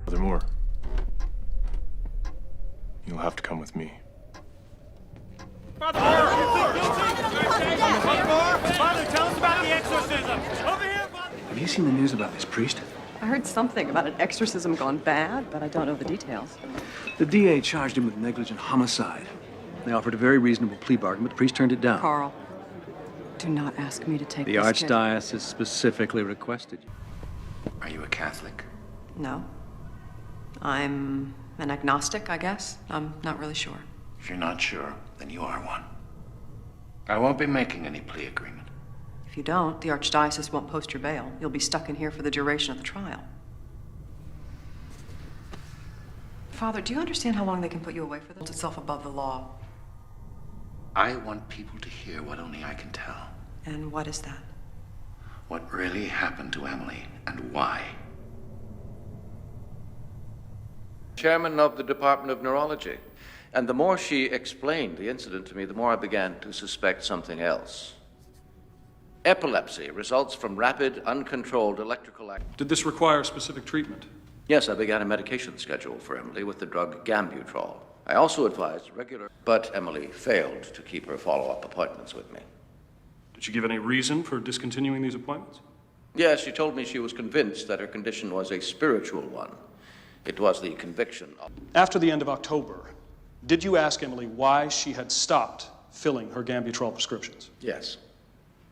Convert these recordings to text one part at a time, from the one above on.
Furthermore, you'll have to come with me. Father, tell us about the exorcism. Over here, Father. Have you seen the news about this priest? I heard something about an exorcism gone bad, but I don't know the details. The DA charged him with negligent homicide. They offered a very reasonable plea bargain, but the priest turned it down. Carl, do not ask me to take The this kid. Archdiocese specifically requested you. Are you a Catholic? No. I'm an agnostic, I guess. I'm not really sure. If you're not sure, then you are one. I won't be making any plea agreement. If you don't, the Archdiocese won't post your bail. You'll be stuck in here for the duration of the trial. Father, do you understand how long they can put you away for this? It's itself above the law. I want people to hear what only I can tell. And what is that? What really happened to Emily and why. Chairman of the Department of Neurology. And the more she explained the incident to me, the more I began to suspect something else. Epilepsy results from rapid, uncontrolled electrical activity. Did this require specific treatment? Yes, I began a medication schedule for Emily with the drug Gambutrol. I also advised regular, but Emily failed to keep her follow-up appointments with me. Did she give any reason for discontinuing these appointments? Yes, she told me she was convinced that her condition was a spiritual one. It was the conviction of... After the end of October, did you ask Emily why she had stopped filling her Gambutrol prescriptions? Yes.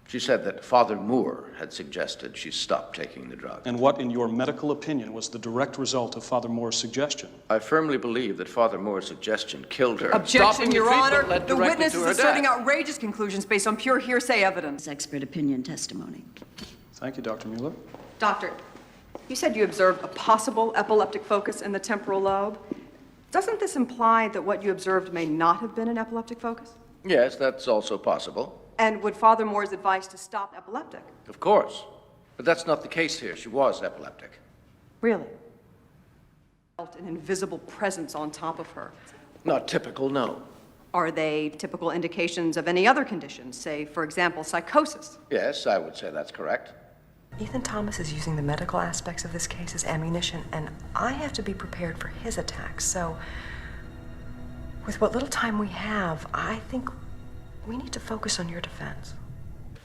She said that Father Moore had suggested she stop taking the drug. And what, in your medical opinion, was the direct result of Father Moore's suggestion? I firmly believe that Father Moore's suggestion killed her. Objection, Stopping Your the treatment Honor. led The directly witness to is her asserting death. outrageous conclusions based on pure hearsay evidence. Expert opinion testimony. Thank you, Dr. Mueller. Doctor, you said you observed a possible epileptic focus in the temporal lobe. Doesn't this imply that what you observed may not have been an epileptic focus? Yes, that's also possible. And would Father Moore's advice to stop epileptic? Of course. But that's not the case here. She was epileptic. Really? Felt an invisible presence on top of her. Not typical, no. Are they typical indications of any other conditions, say, for example, psychosis? Yes, I would say that's correct. Ethan Thomas is using the medical aspects of this case as ammunition, and I have to be prepared for his attacks. So, with what little time we have, I think we need to focus on your defense.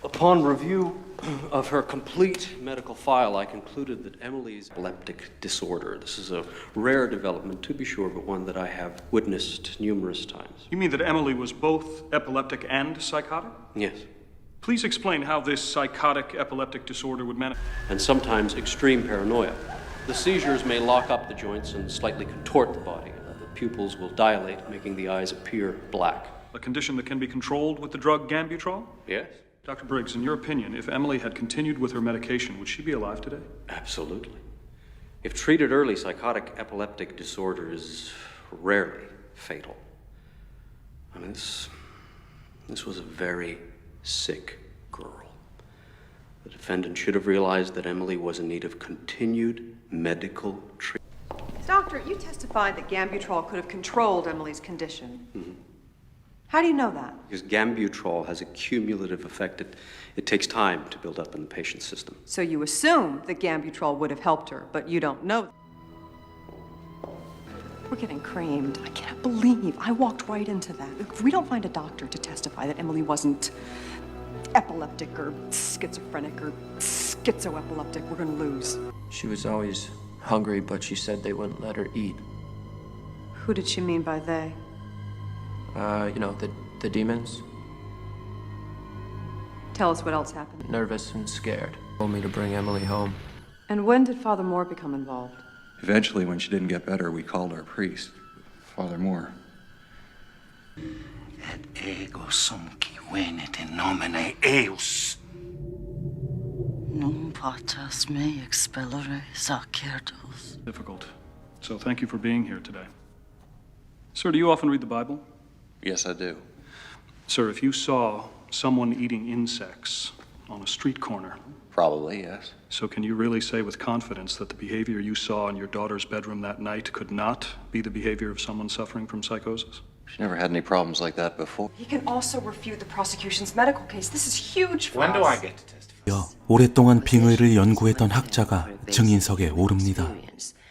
Upon review of her complete medical file, I concluded that Emily's epileptic disorder. This is a rare development, to be sure, but one that I have witnessed numerous times. You mean that Emily was both epileptic and psychotic? Yes. Please explain how this psychotic epileptic disorder would manifest. And sometimes extreme paranoia. The seizures may lock up the joints and slightly contort the body. The pupils will dilate, making the eyes appear black. A condition that can be controlled with the drug Gambutrol? Yes? Dr. Briggs, in your opinion, if Emily had continued with her medication, would she be alive today? Absolutely. If treated early, psychotic epileptic disorder is rarely fatal. I mean, this was a very sick girl. The defendant should have realized that Emily was in need of continued medical treatment. Doctor, you testified that Gambutrol could have controlled Emily's condition. Mm-hmm. How do you know that? Because Gambutrol has a cumulative effect. It takes time to build up in the patient's system. So you assumed that Gambutrol would have helped her, but you don't know. We're getting creamed. I can't believe I walked right into that. If we don't find a doctor to testify that Emily wasn't epileptic or schizophrenic or schizoepileptic, we're gonna lose. She was always hungry, but she said they wouldn't let her eat. Who did she mean by they? You know, the demons. Tell us what else happened. Nervous and scared. Told me to bring Emily home. And when did Father Moore become involved? Eventually, when she didn't get better, we called our priest, Father Moore. Et ego sum qui venet in nomine eius. Non patas me expellere sacerdos. Difficult. So thank you for being here today. Sir, do you often read the Bible? Yes, I do. Sir, if you saw someone eating insects on a street corner... Probably, yes. So can you really say with confidence that the behavior you saw in your daughter's bedroom that night could not be the behavior of someone suffering from psychosis? She never had any problems like that before. He can also refute the prosecution's medical case. This is huge for When us. do I get to testify? 오랫동안 빙의를 연구했던 학자가 증인석에 오릅니다.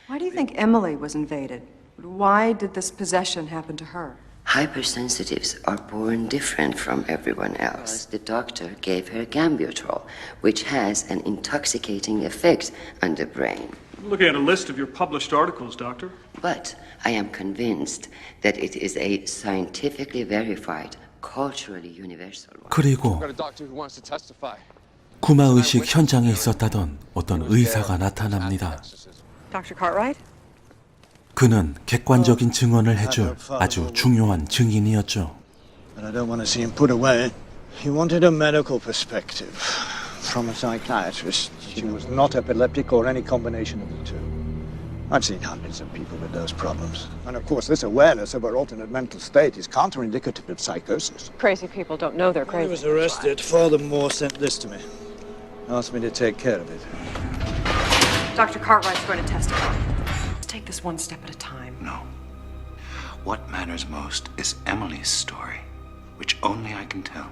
Why do you think think Emily was invaded? Why did this possession happen to her? Hypersensitives are born different from everyone else. The doctor gave her Gambutrol, which has an intoxicating effect on the brain. I'm looking at a list of your published articles, Doctor. But I am convinced that it is a scientifically verified, culturally universal one. 그리고 구마의식 현장에 있었다던 어떤 의사가 나타납니다. Dr. Cartwright? 그는 객관적인 증언을 해줄 아주 중요한 증인이었죠. But I don't want to see him put away. He wanted a medical perspective from a psychiatrist. She was not epileptic or any combination of the two. I've seen hundreds of people with those problems. And of course, this awareness of her alternate mental state is counterindicative of psychosis. Crazy people don't know they're crazy. When he was arrested, Father Moore sent this to me. Asked me to take care of it. Dr. Cartwright's going to testify. Let's take this one step at a time. No. What matters most is Emily's story, which only I can tell.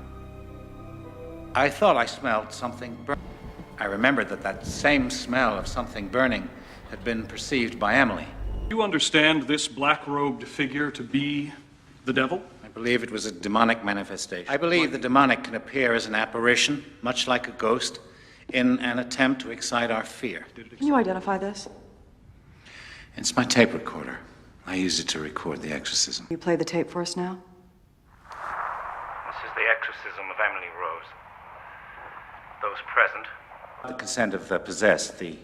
I thought I smelled something burning. I remembered that same smell of something burning had been perceived by Emily. You understand this black-robed figure to be the devil? I believe it was a demonic manifestation. I believe the demonic can appear as an apparition, much like a ghost, in an attempt to excite our fear. Can you identify this? It's my tape recorder. I used it to record the exorcism. You play the tape for us now? This is the exorcism of Emily Rose. Those present. The consent of the possessed, the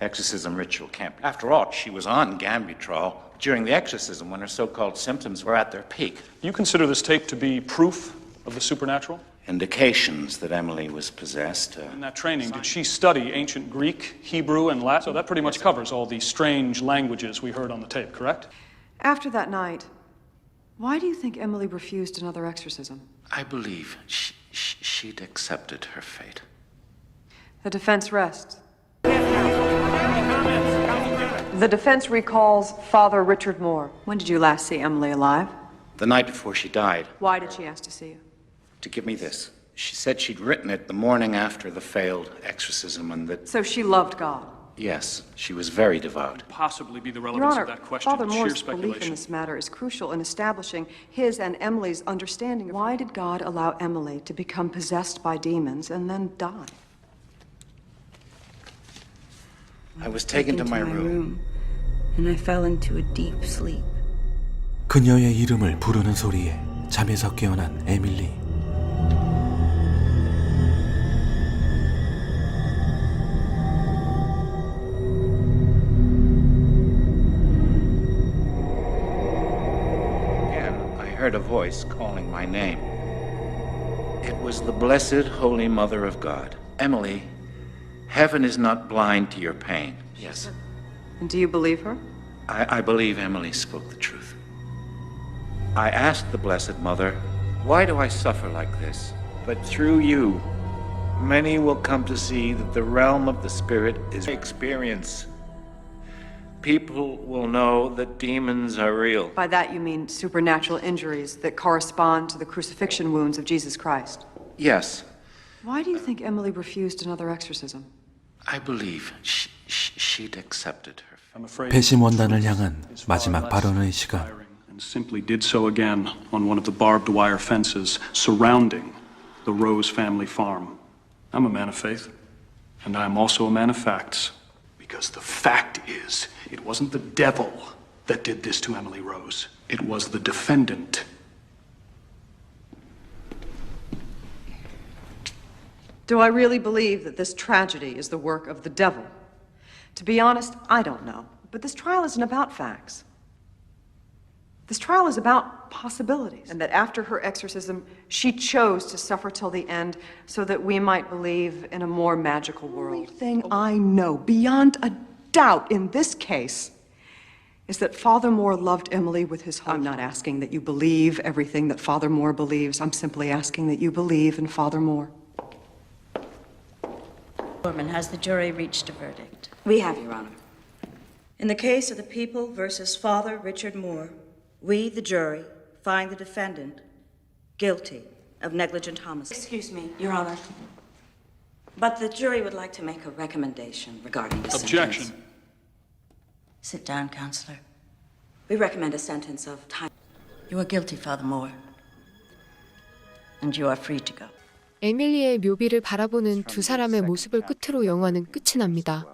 exorcism ritual can't be. After all, she was on Gambutrol during the exorcism when her so-called symptoms were at their peak. You consider this tape to be proof of the supernatural? Indications that Emily was possessed. In that training, did she study ancient Greek, Hebrew, and Latin? So that pretty much covers all these strange languages we heard on the tape, correct? After that night, why do you think Emily refused another exorcism? I believe she'd accepted her fate. The defense rests. The defense recalls Father Richard Moore. When did you last see Emily alive? The night before she died. Why did she ask to see you? To give me this. She said she'd written it the morning after the failed exorcism and that... So she loved God? Yes, she was very devout. Possibly be the Your relevance Honor, of that question. Father Sheer Moore's belief speculation. in this matter is crucial in establishing his and Emily's understanding. Why did God allow Emily to become possessed by demons and then die? I was taken to my room. And I fell into a deep sleep. 그녀의 이름을 부르는 소리에 잠에서 깨어난 에밀리. I heard a voice calling my name. It was the Blessed Holy Mother of God. Emily, heaven is not blind to your pain. Yes. And do you believe her? I believe Emily spoke the truth. I asked the Blessed Mother, why do I suffer like this? But through you, many will come to see that the realm of the Spirit is experience. People will know that demons are real. By that you mean supernatural injuries that correspond to the crucifixion wounds of Jesus Christ. Yes. Why do you think Emily refused another exorcism? I believe she'd accepted her. 배심원단을 향한 마지막 발언의 시간. And simply did so again on one of the barbed wire fences surrounding the Rose family farm. I'm a man of faith, and I'm also a man of facts. Because the fact is, it wasn't the devil that did this to Emily Rose. It was the defendant. Do I really believe that this tragedy is the work of the devil? To be honest, I don't know. But this trial isn't about facts. This trial is about possibilities. And that after her exorcism, she chose to suffer till the end so that we might believe in a more magical world. The only thing I know beyond a doubt in this case is that Father Moore loved Emily with his whole... I'm not asking that you believe everything that Father Moore believes. I'm simply asking that you believe in Father Moore. Has the jury reached a verdict? We have, Your Honor. In the case of the People versus Father Richard Moore, we, the jury, find the defendant guilty of negligent homicide. Excuse me, Your Honor. But the jury would like to make a recommendation regarding the Objection. sentence. Sit down, counselor. We recommend a sentence of time. You are guilty, Father Moore. And you are free to go. 에밀리의 묘비를 바라보는 두 사람의 모습을 끝으로 영화는 끝이 납니다.